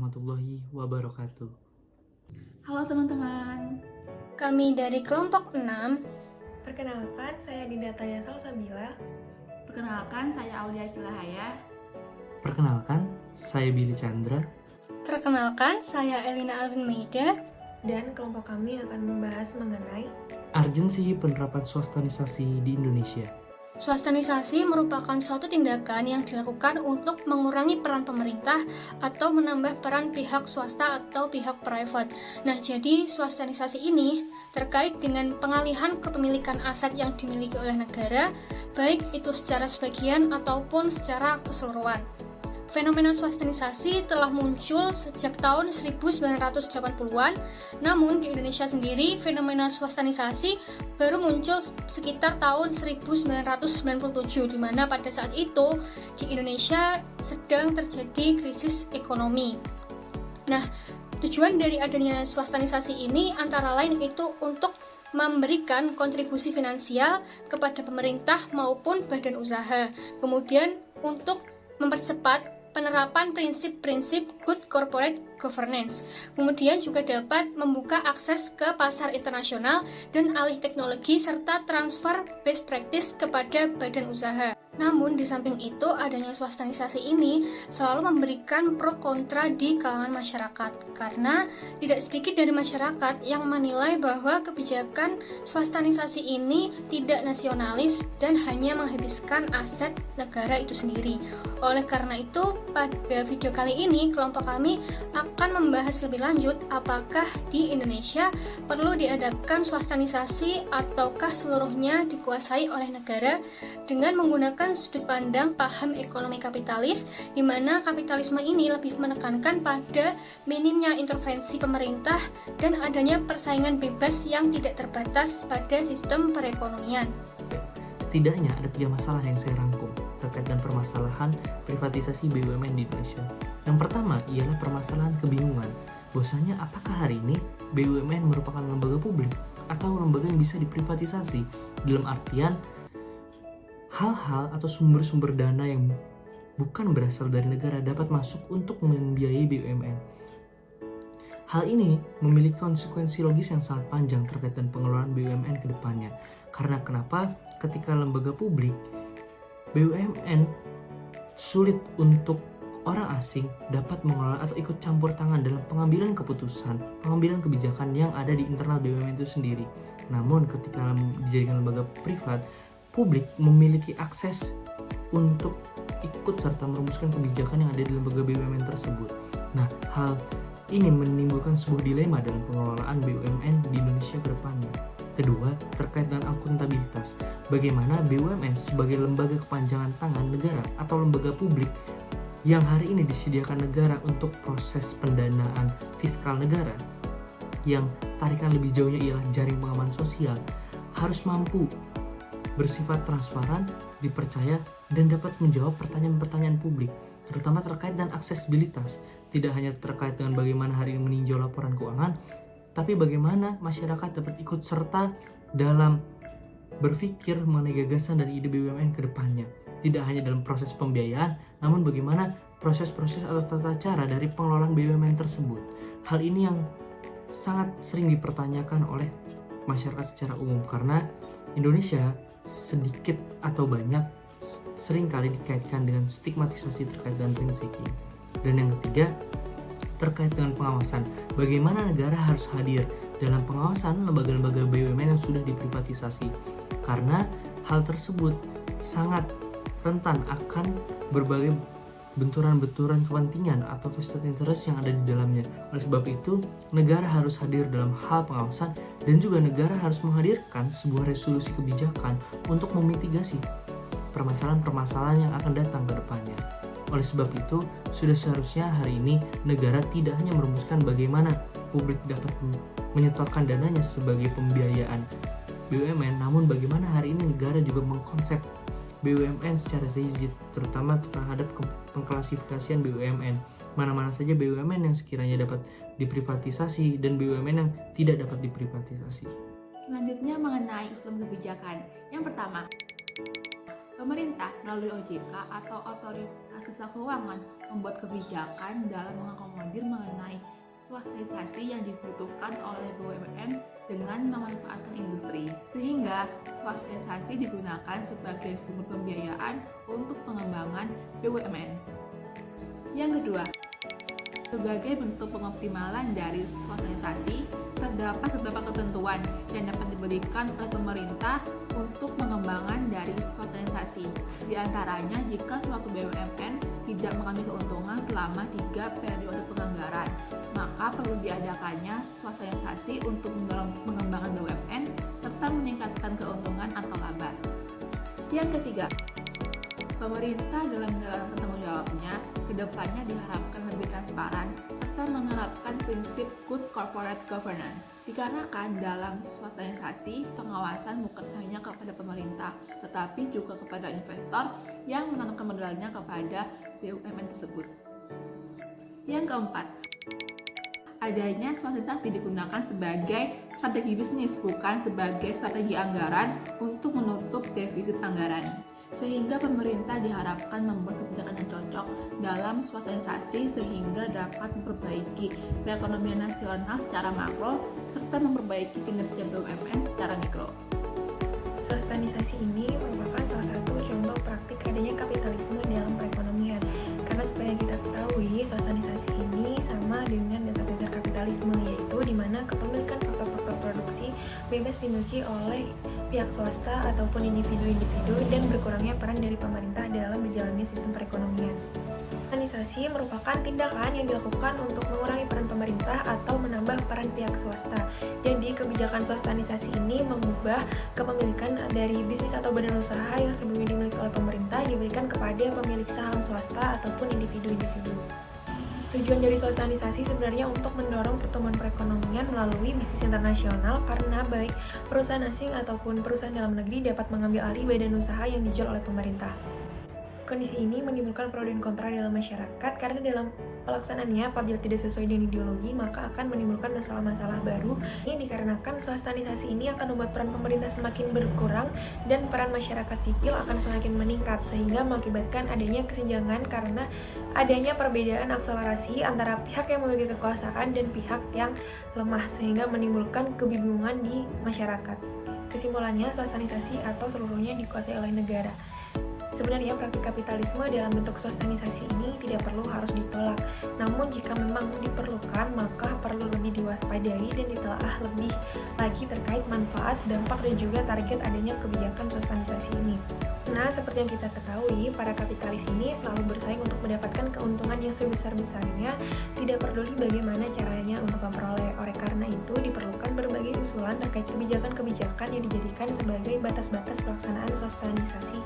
warahmatullahi wabarakatuh. Halo teman-teman. Kami dari kelompok 6. Perkenalkan, saya Dinda Salsabila. Perkenalkan, saya Aulia Cilahaya. Perkenalkan, saya Billy Chandra. Perkenalkan, saya Elina Alvin Meida. Dan kelompok kami akan membahas mengenai Urgensi penerapan swastanisasi di Indonesia. Swastanisasi merupakan suatu tindakan yang dilakukan untuk mengurangi peran pemerintah atau menambah peran pihak swasta atau pihak private. Nah, jadi swastanisasi ini terkait dengan pengalihan kepemilikan aset yang dimiliki oleh negara, baik itu secara sebagian ataupun secara keseluruhan. Fenomena swastanisasi telah muncul sejak tahun 1980-an, namun di Indonesia sendiri fenomena swastanisasi baru muncul sekitar tahun 1997, di mana pada saat itu di Indonesia sedang terjadi krisis ekonomi. Nah, tujuan dari adanya swastanisasi ini antara lain itu untuk memberikan kontribusi finansial kepada pemerintah maupun badan usaha, kemudian untuk mempercepat penerapan prinsip-prinsip good corporate governance. Kemudian juga dapat membuka akses ke pasar internasional dan alih teknologi serta transfer best practice kepada badan usaha. Namun di samping itu, adanya swastanisasi ini selalu memberikan pro kontra di kalangan masyarakat, karena tidak sedikit dari masyarakat yang menilai bahwa kebijakan swastanisasi ini tidak nasionalis dan hanya menghabiskan aset negara itu sendiri. Oleh karena itu, pada video kali ini kelompok kami akan membahas lebih lanjut apakah di Indonesia perlu diadakan swastanisasi ataukah seluruhnya dikuasai oleh negara dengan menggunakan sudut pandang paham ekonomi kapitalis, di mana kapitalisme ini lebih menekankan pada minimnya intervensi pemerintah dan adanya persaingan bebas yang tidak terbatas pada sistem perekonomian. Setidaknya ada 3 masalah yang saya rangkum terkait dengan permasalahan privatisasi BUMN di Indonesia. Yang pertama ialah permasalahan kebingungan, bahwasanya apakah hari ini BUMN merupakan lembaga publik atau lembaga yang bisa diprivatisasi, dalam artian hal-hal atau sumber-sumber dana yang bukan berasal dari negara dapat masuk untuk membiayai BUMN. Hal ini memiliki konsekuensi logis yang sangat panjang terkait dengan pengelolaan BUMN ke depannya. Karena kenapa? Ketika lembaga publik, BUMN sulit untuk orang asing dapat mengelola atau ikut campur tangan dalam pengambilan keputusan, pengambilan kebijakan yang ada di internal BUMN itu sendiri. Namun ketika dijadikan lembaga privat, publik memiliki akses untuk ikut serta merumuskan kebijakan yang ada di lembaga BUMN tersebut. Nah, hal ini menimbulkan sebuah dilema dalam pengelolaan BUMN di Indonesia ke depannya. Kedua, terkait dengan akuntabilitas. Bagaimana BUMN sebagai lembaga kepanjangan tangan negara atau lembaga publik yang hari ini disediakan negara untuk proses pendanaan fiskal negara, yang tarikan lebih jauhnya ialah jaring pengaman sosial, harus mampu bersifat transparan, dipercaya, dan dapat menjawab pertanyaan-pertanyaan publik, terutama terkait dengan aksesibilitas. Tidak hanya terkait dengan bagaimana hari ini meninjau laporan keuangan, tapi bagaimana masyarakat dapat ikut serta dalam berpikir mengenai gagasan dan ide BUMN ke depannya. Tidak hanya dalam proses pembiayaan, namun bagaimana proses-proses atau tata cara dari pengelolaan BUMN tersebut. Hal ini yang sangat sering dipertanyakan oleh masyarakat secara umum, karena Indonesia sedikit atau banyak sering kali dikaitkan dengan stigmatisasi terkait dengan prinsip ini. Dan yang ketiga, terkait dengan pengawasan. Bagaimana negara harus hadir dalam pengawasan lembaga-lembaga BUMN yang sudah diprivatisasi, karena hal tersebut sangat rentan akan berbagai benturan-benturan kepentingan atau vested interest yang ada di dalamnya. Oleh sebab itu, negara harus hadir dalam hal pengawasan, dan juga negara harus menghadirkan sebuah resolusi kebijakan untuk memitigasi permasalahan-permasalahan yang akan datang ke depannya. Oleh sebab itu, sudah seharusnya hari ini negara tidak hanya merumuskan bagaimana publik dapat menyetorkan dananya sebagai pembiayaan BUMN, namun bagaimana hari ini negara juga mengkonsep BUMN secara rigid, terutama terhadap pengklasifikasian BUMN. Mana-mana saja BUMN yang sekiranya dapat diprivatisasi dan BUMN yang tidak dapat diprivatisasi. Selanjutnya mengenai usulan kebijakan. Yang pertama, Pemerintah melalui OJK atau Otoritas Jasa Keuangan membuat kebijakan dalam mengakomodir mengenai swastanisasi yang dibutuhkan oleh BUMN dengan memanfaatkan industri, sehingga swastanisasi digunakan sebagai sumber pembiayaan untuk pengembangan BUMN. Yang kedua, sebagai bentuk pengoptimalan dari swastanisasi, terdapat beberapa ketentuan yang dapat diberikan oleh pemerintah untuk pengembangan dari swastanisasi. Di antaranya, jika suatu BUMN tidak mengalami keuntungan selama 3 periode penganggaran, maka perlu diadakannya swastanisasi untuk mendorong pengembangan BUMN serta meningkatkan keuntungan atau laba. Yang ketiga, pemerintah dalam menjalankan tanggung jawabnya kedepannya diharapkan lebih transparan serta menerapkan prinsip good corporate governance. Dikarenakan dalam swastanisasi, pengawasan bukan hanya kepada pemerintah, tetapi juga kepada investor yang menanamkan modalnya kepada BUMN tersebut. Yang keempat, adanya swastanisasi digunakan sebagai strategi bisnis, bukan sebagai strategi anggaran untuk menutup defisit anggaran. Sehingga pemerintah diharapkan membuat kebijakan yang cocok dalam swastanisasi sehingga dapat memperbaiki perekonomian nasional secara makro serta memperbaiki kinerja BUMN secara mikro. Swastanisasi ini merupakan salah satu contoh praktik adanya kapitalisme dalam perekonomian. Karena seperti yang kita ketahui, swastanisasi ini sama dengan dasar-dasar kapitalisme, yaitu di mana kepemilikan faktor-faktor produksi bebas dimiliki oleh pihak swasta ataupun individu-individu dan berkurangnya peran dari pemerintah dalam berjalannya sistem perekonomian. Swastanisasi merupakan tindakan yang dilakukan untuk mengurangi peran pemerintah atau menambah peran pihak swasta. Jadi, kebijakan swastanisasi ini mengubah kepemilikan dari bisnis atau badan usaha yang sebelumnya dimiliki oleh pemerintah diberikan kepada pemilik saham swasta ataupun individu-individu. Tujuan dari swastanisasi sebenarnya untuk mendorong pertumbuhan perekonomian melalui bisnis internasional karena baik perusahaan asing ataupun perusahaan dalam negeri dapat mengambil alih badan usaha yang dijual oleh pemerintah. Kondisi ini menimbulkan pro dan kontra dalam masyarakat karena dalam pelaksanaannya apabila tidak sesuai dengan ideologi maka akan menimbulkan masalah-masalah baru. Ini dikarenakan swastanisasi ini akan membuat peran pemerintah semakin berkurang dan peran masyarakat sipil akan semakin meningkat sehingga mengakibatkan adanya kesenjangan karena adanya perbedaan akselerasi antara pihak yang memiliki kekuasaan dan pihak yang lemah sehingga menimbulkan kebingungan di masyarakat. Kesimpulannya, swastanisasi atau seluruhnya dikuasai oleh negara. Sebenarnya praktik kapitalisme dalam bentuk swastanisasi ini tidak perlu harus ditolak. Namun jika memang diperlukan, maka perlu lebih diwaspadai dan ditelaah lebih lagi terkait manfaat, dampak, dan juga target adanya kebijakan swastanisasi ini. Nah, seperti yang kita ketahui, para kapitalis ini selalu bersaing untuk mendapatkan keuntungan yang sebesar-besarnya, tidak peduli bagaimana caranya untuk memperoleh. Oleh karena itu, diperlukan berbagai usulan terkait kebijakan-kebijakan yang dijadikan sebagai batas-batas pelaksanaan swastanisasi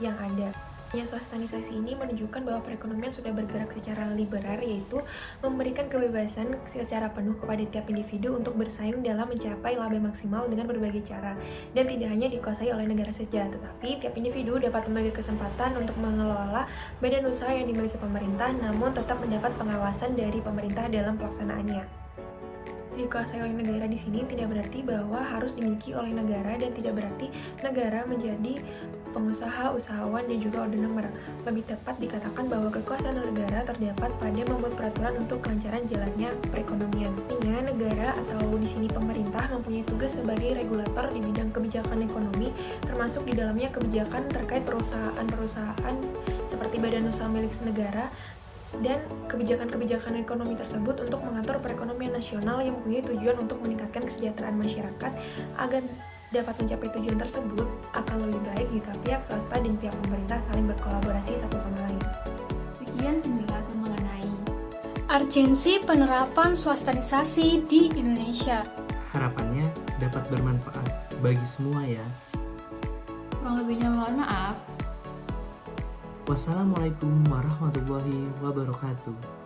yang ada. Swastanisasi ini menunjukkan bahwa perekonomian sudah bergerak secara liberal, yaitu memberikan kebebasan secara penuh kepada tiap individu untuk bersaing dalam mencapai laba maksimal dengan berbagai cara, dan tidak hanya dikuasai oleh negara saja, tetapi tiap individu dapat memiliki kesempatan untuk mengelola badan usaha yang dimiliki pemerintah, namun tetap mendapat pengawasan dari pemerintah dalam pelaksanaannya. Dikuasai oleh negara di sini tidak berarti bahwa harus dimiliki oleh negara dan tidak berarti negara menjadi pengusaha, usahawan, dan juga order. Lebih tepat dikatakan bahwa kekuasaan negara terdapat pada membuat peraturan untuk kelancaran jalannya perekonomian. Artinya negara atau di sini pemerintah mempunyai tugas sebagai regulator di bidang kebijakan ekonomi, termasuk di dalamnya kebijakan terkait perusahaan-perusahaan seperti badan usaha milik negara dan kebijakan-kebijakan ekonomi tersebut untuk mengatur perekonomian nasional yang mempunyai tujuan untuk meningkatkan kesejahteraan masyarakat. Agar dapat mencapai tujuan tersebut, akan lebih baik jika pihak swasta dan pihak pemerintah saling berkolaborasi satu sama lain. Sekian penjelasan mengenai urgensi penerapan swastanisasi di Indonesia. Harapannya dapat bermanfaat bagi semua ya. kurang lebihnya mohon maaf. Wassalamualaikum warahmatullahi wabarakatuh.